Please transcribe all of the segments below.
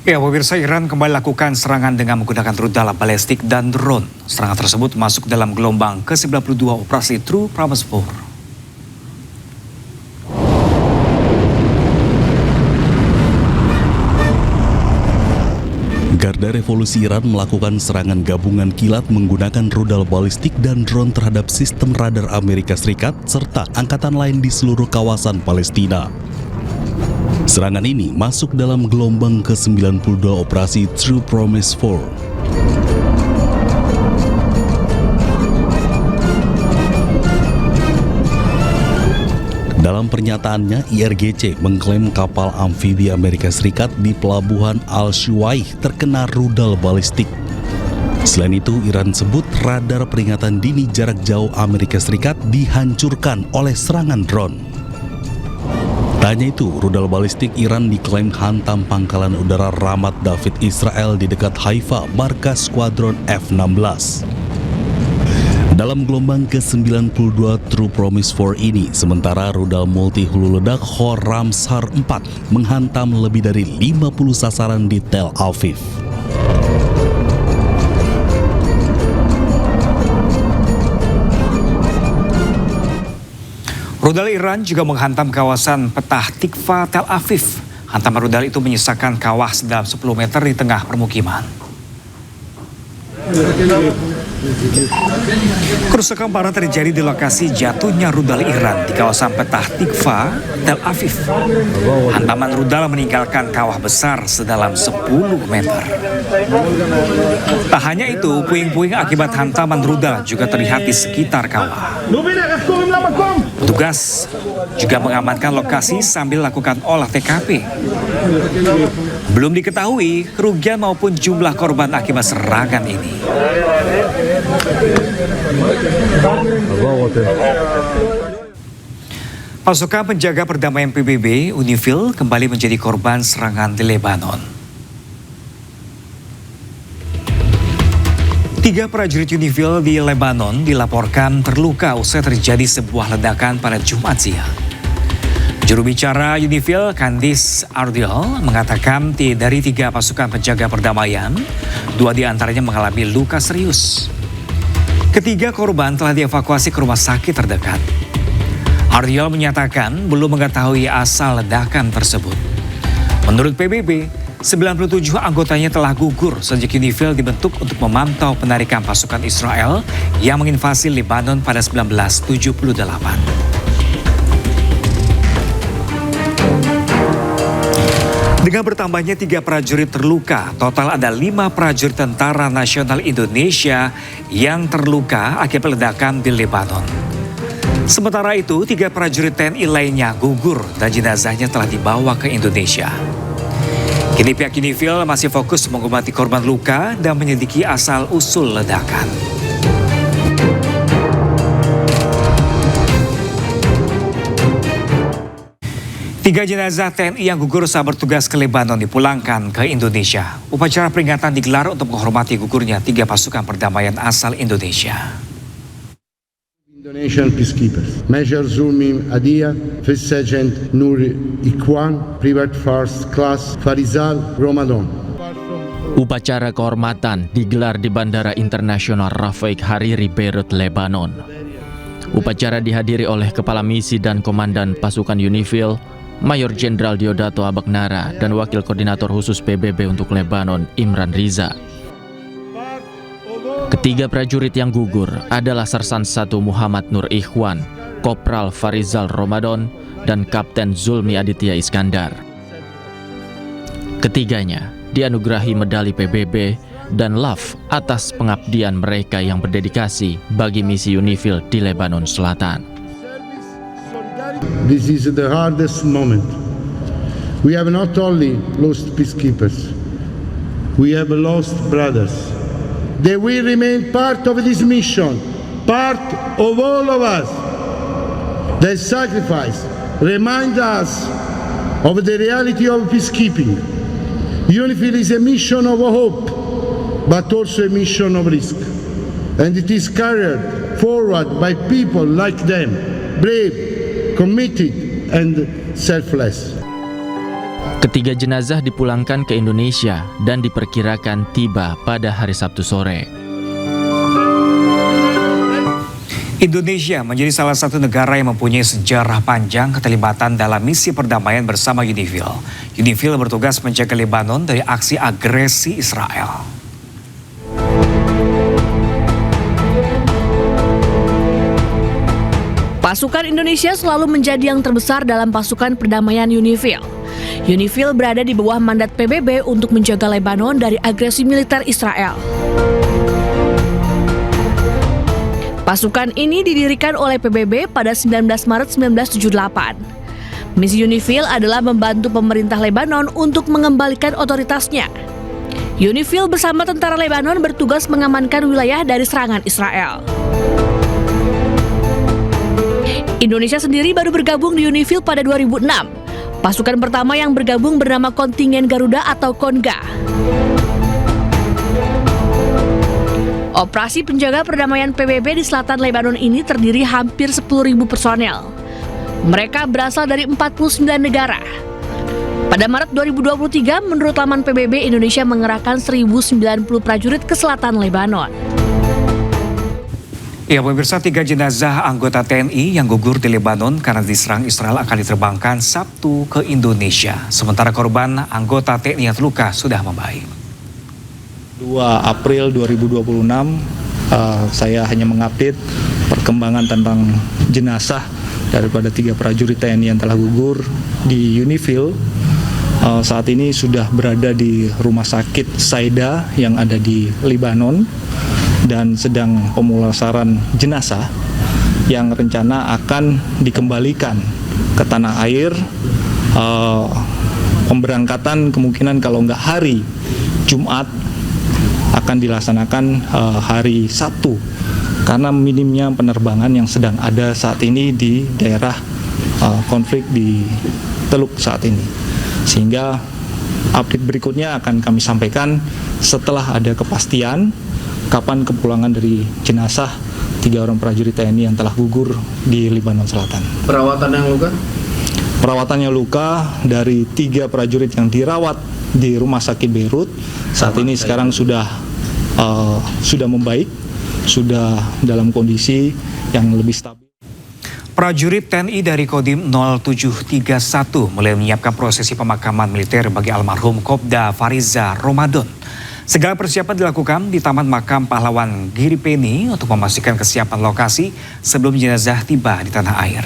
Ya, pemirsa, Iran kembali lakukan serangan dengan menggunakan rudal balistik dan drone. Serangan tersebut masuk dalam gelombang ke-92 operasi True Promise 4. Garda Revolusi Iran melakukan serangan gabungan kilat menggunakan rudal balistik dan drone terhadap sistem radar Amerika Serikat serta angkatan lain di seluruh kawasan Palestina. Serangan ini masuk dalam gelombang ke-92 operasi True Promise 4. Dalam pernyataannya, IRGC mengklaim kapal amfibi Amerika Serikat di pelabuhan Al-Shuwaih terkena rudal balistik. Selain itu, Iran sebut radar peringatan dini jarak jauh Amerika Serikat dihancurkan oleh serangan drone. Tak hanya itu, rudal balistik Iran diklaim hantam pangkalan udara Ramat David Israel di dekat Haifa, markas skuadron F-16. Dalam gelombang ke-92 True Promise 4 ini, sementara rudal multi hulu ledak Khor Ramsar 4 menghantam lebih dari 50 sasaran di Tel Aviv. Rudal Iran juga menghantam kawasan Petah Tikva, Tel Aviv. Hantaman rudal itu menyisakan kawah sedalam 10 meter di tengah permukiman. Kerusakan parah terjadi di lokasi jatuhnya rudal Iran di kawasan Petah Tikva, Tel Aviv. Hantaman rudal meninggalkan kawah besar sedalam 10 meter. Tak hanya itu, puing-puing akibat hantaman rudal juga terlihat di sekitar kawah. Petugas juga mengamankan lokasi sambil lakukan olah TKP. Belum diketahui kerugian maupun jumlah korban akibat serangan ini. Pasukan penjaga perdamaian PBB, UNIFIL, kembali menjadi korban serangan di Lebanon. 3 prajurit UNIFIL di Lebanon dilaporkan terluka usai terjadi sebuah ledakan pada Jumat siang. Juru bicara UNIFIL, Candice Ardiol, mengatakan dari 3 pasukan penjaga perdamaian, 2 diantaranya mengalami luka serius. Ketiga korban telah dievakuasi ke rumah sakit terdekat. Ardiol menyatakan belum mengetahui asal ledakan tersebut. Menurut PBB, 97 anggotanya telah gugur sejak UNIFIL dibentuk untuk memantau penarikan pasukan Israel yang menginvasi Lebanon pada 1978. Dengan bertambahnya 3 prajurit terluka, total ada 5 prajurit Tentara Nasional Indonesia yang terluka akibat ledakan di Lebanon. Sementara itu, 3 prajurit TNI lainnya gugur dan jenazahnya telah dibawa ke Indonesia. Kini pihak UNIFIL masih fokus mengobati korban luka dan menyelidiki asal-usul ledakan. Tiga jenazah TNI yang gugur saat bertugas ke Lebanon dipulangkan ke Indonesia. Upacara peringatan digelar untuk menghormati gugurnya 3 pasukan perdamaian asal Indonesia. Indonesian peacekeepers, Major Zulmi Adia, First Sergeant Nur Ikwan, Private First Class Farizal Ramadan. Upacara kehormatan digelar di Bandara Internasional Rafiq Hariri, Beirut, Lebanon. Upacara dihadiri oleh Kepala Misi dan Komandan Pasukan UNIFIL, Mayor Jenderal Diodato Abagnara, dan Wakil Koordinator Khusus PBB untuk Lebanon, Imran Riza. Ketiga prajurit yang gugur adalah Sersan 1 Muhammad Nur Ikhwan, Kopral Farizal Ramadan, dan Kapten Zulmi Aditya Iskandar. Ketiganya dianugerahi medali PBB dan LAF atas pengabdian mereka yang berdedikasi bagi misi UNIFIL di Lebanon Selatan. This is the hardest moment. We have not only lost peacekeepers, we have lost brothers. They will remain part of this mission, part of all of us. Their sacrifice reminds us of the reality of peacekeeping. UNIFIL is a mission of hope, but also a mission of risk. And it is carried forward by people like them, brave, committed, and selfless. Ketiga jenazah dipulangkan ke Indonesia dan diperkirakan tiba pada hari Sabtu sore. Indonesia menjadi salah satu negara yang mempunyai sejarah panjang keterlibatan dalam misi perdamaian bersama UNIFIL. UNIFIL bertugas menjaga Lebanon dari aksi agresi Israel. Pasukan Indonesia selalu menjadi yang terbesar dalam pasukan perdamaian UNIFIL. UNIFIL berada di bawah mandat PBB untuk menjaga Lebanon dari agresi militer Israel. Pasukan ini didirikan oleh PBB pada 19 Maret 1978. Misi UNIFIL adalah membantu pemerintah Lebanon untuk mengembalikan otoritasnya. UNIFIL bersama tentara Lebanon bertugas mengamankan wilayah dari serangan Israel. Indonesia sendiri baru bergabung di UNIFIL pada 2006. Pasukan pertama yang bergabung bernama Kontingen Garuda atau KONGA. Operasi penjaga perdamaian PBB di selatan Lebanon ini terdiri hampir 10.000 personel. Mereka berasal dari 49 negara. Pada Maret 2023, menurut laman PBB, Indonesia mengerahkan 1.090 prajurit ke selatan Lebanon. Ya, pemirsa, 3 jenazah anggota TNI yang gugur di Lebanon karena diserang Israel akan diterbangkan Sabtu ke Indonesia. Sementara korban anggota TNI yang terluka sudah membaik. 2 April 2026, saya hanya mengupdate perkembangan tentang jenazah daripada 3 prajurit TNI yang telah gugur di UNIFIL. Saat ini sudah berada di rumah sakit Saida yang ada di Lebanon dan sedang pemulasaran jenazah yang rencana akan dikembalikan ke tanah air. Pemberangkatan kemungkinan kalau nggak hari Jumat akan dilaksanakan hari Sabtu karena minimnya penerbangan yang sedang ada saat ini di daerah konflik di Teluk saat ini. Sehingga update berikutnya akan kami sampaikan setelah ada kepastian kapan kepulangan dari jenazah 3 orang prajurit TNI yang telah gugur di Lebanon Selatan. Perawatan yang luka? Perawatannya luka dari 3 prajurit yang dirawat di Rumah Sakit Beirut saat ini sekarang sudah membaik, sudah dalam kondisi yang lebih stabil. Prajurit TNI dari Kodim 0731 mulai menyiapkan prosesi pemakaman militer bagi almarhum Kopda Fariza Ramadan. Segala persiapan dilakukan di Taman Makam Pahlawan Giripeni untuk memastikan kesiapan lokasi sebelum jenazah tiba di tanah air.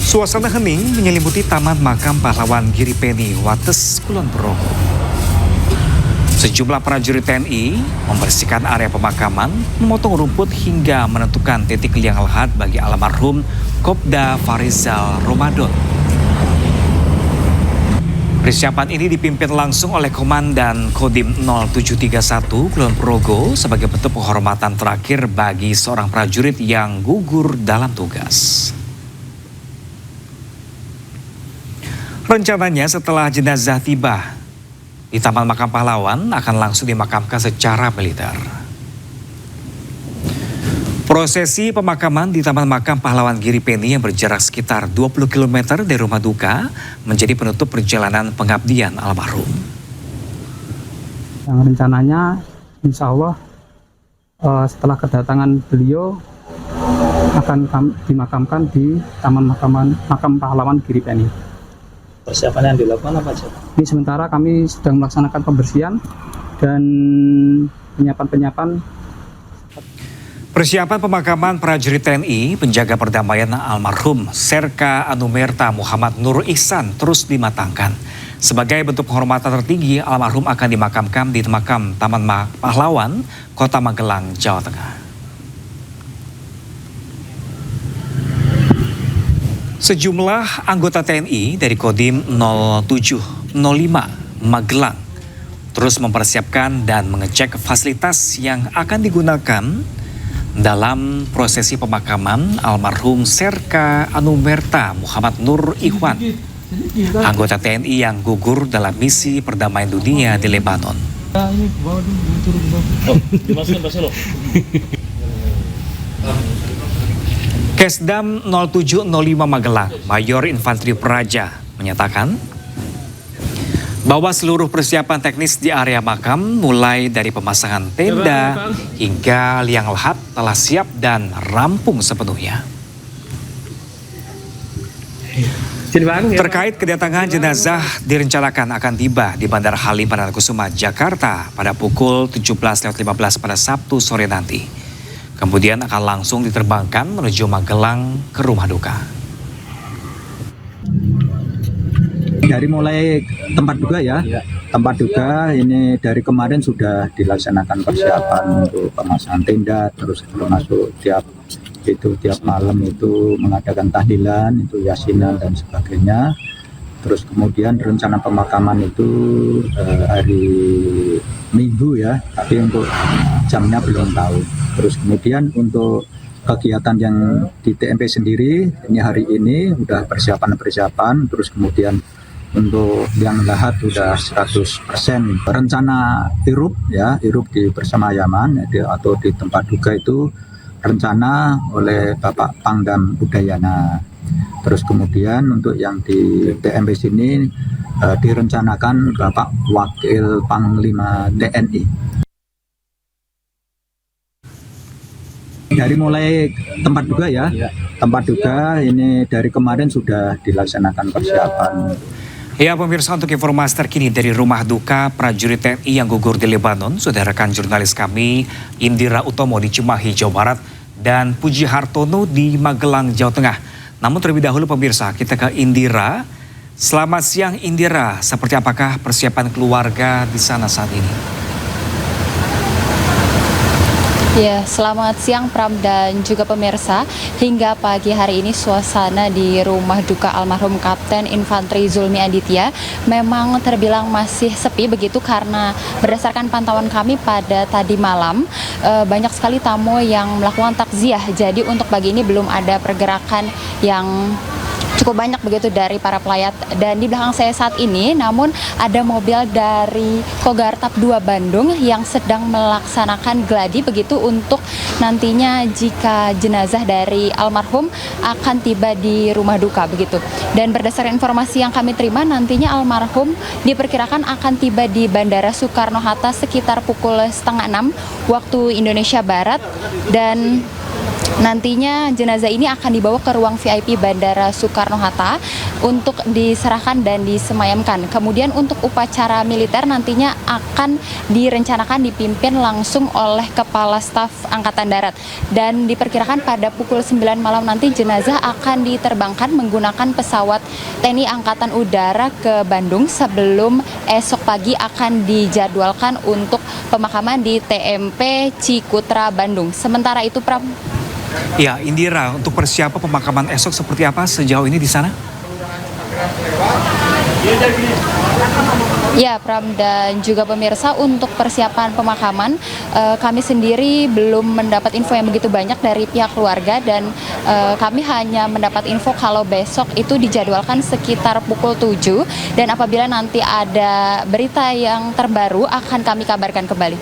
Suasana hening menyelimuti Taman Makam Pahlawan Giripeni, Wates, Kulon Progo. Sejumlah prajurit TNI membersihkan area pemakaman, memotong rumput hingga menentukan titik liang lahat bagi almarhum Kopda Fariza Ramadan. Persiapan ini dipimpin langsung oleh Komandan Kodim 0731 Kulon Progo sebagai bentuk penghormatan terakhir bagi seorang prajurit yang gugur dalam tugas. Rencananya setelah jenazah tiba di Taman Makam Pahlawan akan langsung dimakamkan secara militer. Prosesi pemakaman di Taman Makam Pahlawan Giripeni yang berjarak sekitar 20 km dari rumah duka menjadi penutup perjalanan pengabdian almarhum. Yang rencananya insya Allah setelah kedatangan beliau akan dimakamkan di Taman Makam Pahlawan Giripeni. Persiapan yang dilakukan apa saja? Ini sementara kami sedang melaksanakan pembersihan dan penyiapan. Persiapan pemakaman prajurit TNI penjaga perdamaian almarhum Serka Anumerta Muhammad Nur Ihsan terus dimatangkan. Sebagai bentuk penghormatan tertinggi, almarhum akan dimakamkan di makam Taman Pahlawan, Kota Magelang, Jawa Tengah. Sejumlah anggota TNI dari Kodim 0705 Magelang terus mempersiapkan dan mengecek fasilitas yang akan digunakan dalam prosesi pemakaman almarhum Serka Anumerta Muhammad Nur Ihsan, anggota TNI yang gugur dalam misi perdamaian dunia di Lebanon. Kesdam 0705 Magelang, Mayor Infanteri Praja, menyatakan bahwa seluruh persiapan teknis di area makam mulai dari pemasangan tenda hingga liang lahat telah siap dan rampung sepenuhnya. Terkait kedatangan jenazah direncanakan akan tiba di Bandara Halim Perdana Kusuma, Jakarta pada pukul 17.15 pada Sabtu sore nanti. Kemudian akan langsung diterbangkan menuju Magelang ke rumah duka. Dari mulai tempat duka ya, tempat duka ini dari kemarin sudah dilaksanakan persiapan untuk pemasangan tenda, terus termasuk tiap malam itu mengadakan tahlilan, itu yasinan dan sebagainya. Terus kemudian rencana pemakaman itu hari Minggu ya, tapi untuk jamnya belum tahu. Terus kemudian untuk kegiatan yang di TMP sendiri, ini hari ini udah persiapan, terus kemudian untuk yang lahat sudah 100%. Rencana irup di Persemayaman atau di tempat duka itu rencana oleh Bapak Pangdam Udayana. Terus kemudian untuk yang di TMP sini direncanakan Bapak Wakil Panglima TNI. Dari mulai tempat duka ya, tempat duka ini dari kemarin sudah dilaksanakan persiapan. Ya pemirsa, untuk informasi terkini dari rumah duka prajurit TNI yang gugur di Lebanon, sudah rekan jurnalis kami Indira Utomo di Cimahi, Jawa Barat dan Puji Hartono di Magelang, Jawa Tengah. Namun terlebih dahulu pemirsa, kita ke Indira. Selamat siang Indira, seperti apakah persiapan keluarga di sana saat ini? Ya, selamat siang Pram dan juga pemirsa. Hingga pagi hari ini suasana di rumah duka almarhum Kapten Infanteri Zulmi Aditya memang terbilang masih sepi begitu, karena berdasarkan pantauan kami pada tadi malam banyak sekali tamu yang melakukan takziah. Jadi untuk pagi ini belum ada pergerakan yang cukup banyak begitu dari para pelayat. Dan di belakang saya saat ini namun ada mobil dari Kogartap 2 Bandung yang sedang melaksanakan gladi begitu untuk nantinya jika jenazah dari almarhum akan tiba di rumah duka begitu. Dan berdasarkan informasi yang kami terima, nantinya almarhum diperkirakan akan tiba di Bandara Soekarno-Hatta sekitar pukul 5:30 waktu Indonesia Barat, dan nantinya jenazah ini akan dibawa ke ruang VIP Bandara Soekarno-Hatta untuk diserahkan dan disemayamkan. Kemudian untuk upacara militer nantinya akan direncanakan dipimpin langsung oleh Kepala Staf Angkatan Darat. Dan diperkirakan pada pukul 9 malam nanti jenazah akan diterbangkan menggunakan pesawat TNI Angkatan Udara ke Bandung sebelum esok pagi akan dijadwalkan untuk pemakaman di TMP Cikutra Bandung. Sementara itu Pram. Ya Indira, untuk persiapan pemakaman esok seperti apa sejauh ini di sana? Ya Pram dan juga pemirsa, untuk persiapan pemakaman kami sendiri belum mendapat info yang begitu banyak dari pihak keluarga, dan kami hanya mendapat info kalau besok itu dijadwalkan sekitar pukul 7, dan apabila nanti ada berita yang terbaru akan kami kabarkan kembali.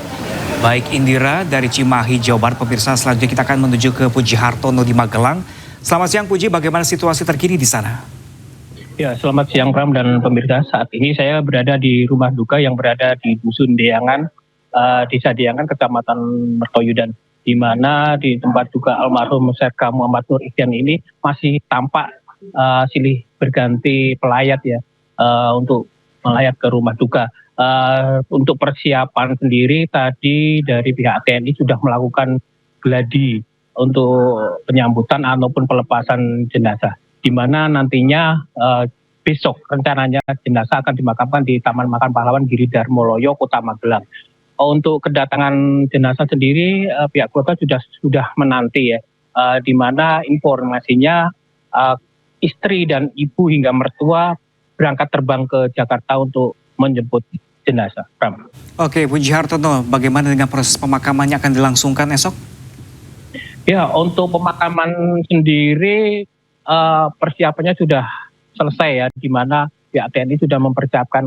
Baik Indira dari Cimahi, Jawa Barat. Pemirsa, selanjutnya kita akan menuju ke Puji Hartono di Magelang. Selamat siang Puji, bagaimana situasi terkini di sana? Ya, selamat siang Pram dan pemirsa. Saat ini saya berada di rumah duka yang berada di Dusun Deangan, Desa Deangan, Kecamatan Mertoyudan, di mana di tempat duka almarhum Serka Muhammad Nur Ihsan ini masih tampak silih berganti pelayat ya, untuk melayat ke rumah duka. Untuk persiapan sendiri tadi dari pihak TNI sudah melakukan gladi untuk penyambutan ataupun pelepasan jenazah, di mana nantinya besok rencananya jenazah akan dimakamkan di Taman Makam Pahlawan Giri Darmoloyo, Kota Magelang. Untuk kedatangan jenazah sendiri pihak keluarga sudah menanti ya, di mana informasinya istri dan ibu hingga mertua berangkat terbang ke Jakarta untuk menjemput jenazah. Pram. Oke, Puji Hartono, bagaimana dengan proses pemakamannya akan dilangsungkan esok? Ya, untuk pemakaman sendiri persiapannya sudah selesai ya, di mana pihak TNI sudah mempersiapkan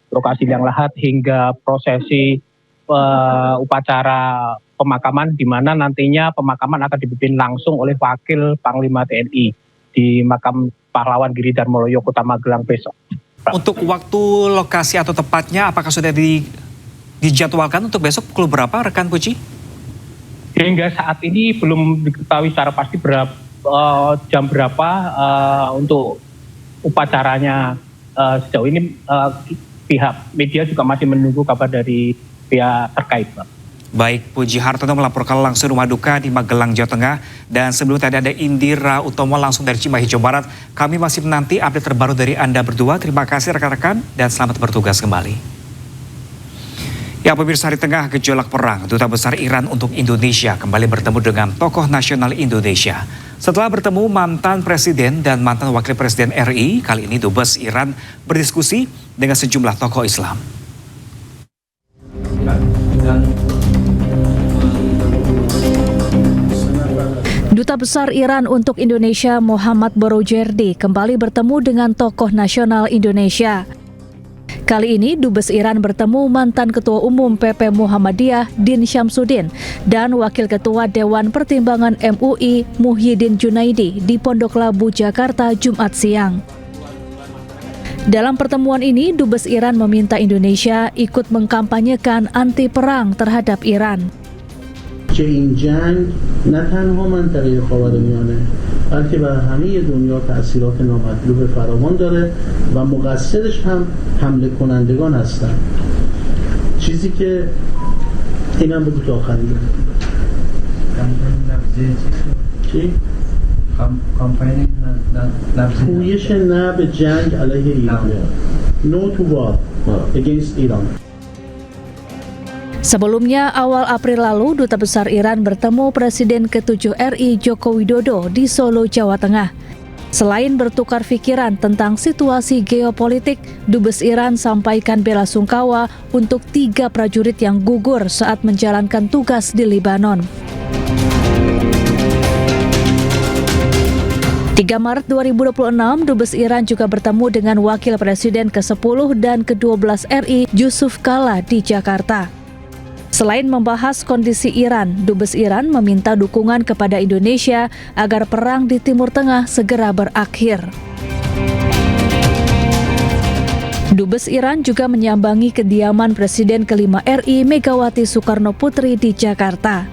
lokasi liang lahat hingga prosesi upacara pemakaman di mana nantinya pemakaman akan dipimpin langsung oleh Wakil Panglima TNI di makam pahlawan Giri Darmoloyo Kota Magelang besok. Untuk waktu, lokasi atau tepatnya apakah sudah dijadwalkan untuk besok pukul berapa, rekan Puji? Hingga saat ini belum diketahui secara pasti jam berapa untuk upacaranya. Sejauh ini pihak media juga masih menunggu kabar dari pihak terkait, Pak. Baik, Puji Hartono melaporkan langsung rumah duka di Magelang, Jawa Tengah. Dan sebelum tadi ada Indira Utomo langsung dari Cimahi, Jawa Barat. Kami masih menanti update terbaru dari Anda berdua. Terima kasih rekan-rekan dan selamat bertugas kembali. Ya pemirsa, di tengah gejolak perang, Duta Besar Iran untuk Indonesia kembali bertemu dengan tokoh nasional Indonesia. Setelah bertemu mantan Presiden dan mantan Wakil Presiden RI, kali ini Dubes Iran berdiskusi dengan sejumlah tokoh Islam. Duta Besar Iran untuk Indonesia Muhammad Borojerdi kembali bertemu dengan tokoh nasional Indonesia. Kali ini Dubes Iran bertemu mantan Ketua Umum PP Muhammadiyah Din Syamsuddin dan Wakil Ketua Dewan Pertimbangan MUI Muhyiddin Junaidi di Pondok Labu, Jakarta, Jumat siang. Dalam pertemuan ini, Dubes Iran meminta Indonesia ikut mengkampanyekan anti perang terhadap Iran. که این جنگ نه تنها منطقه خاورمیانه بلکه بر همه دنیا تأثیرات نامطلوب فراوان داره و مقصرش هم حمله کنندگان هستند. چیزی که اینم بگو تا آخرین چی؟ کامپین پویش نه به جنگ علیه ایران. No to war against Iran. Sebelumnya, awal April lalu, Duta Besar Iran bertemu Presiden ke-7 RI Joko Widodo di Solo, Jawa Tengah. Selain bertukar pikiran tentang situasi geopolitik, Dubes Iran sampaikan bela sungkawa untuk 3 prajurit yang gugur saat menjalankan tugas di Lebanon. 3 Maret 2026, Dubes Iran juga bertemu dengan Wakil Presiden ke-10 dan ke-12 RI Yusuf Kala di Jakarta. Selain membahas kondisi Iran, Dubes Iran meminta dukungan kepada Indonesia agar perang di Timur Tengah segera berakhir. Dubes Iran juga menyambangi kediaman Presiden ke-5 RI Megawati Soekarno Putri di Jakarta.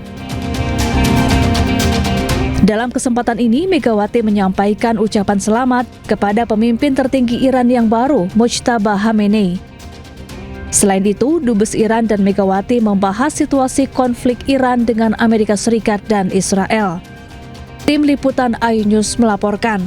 Dalam kesempatan ini, Megawati menyampaikan ucapan selamat kepada pemimpin tertinggi Iran yang baru, Mojtaba Khamenei. Selain itu, Dubes Iran dan Megawati membahas situasi konflik Iran dengan Amerika Serikat dan Israel. Tim Liputan iNews melaporkan.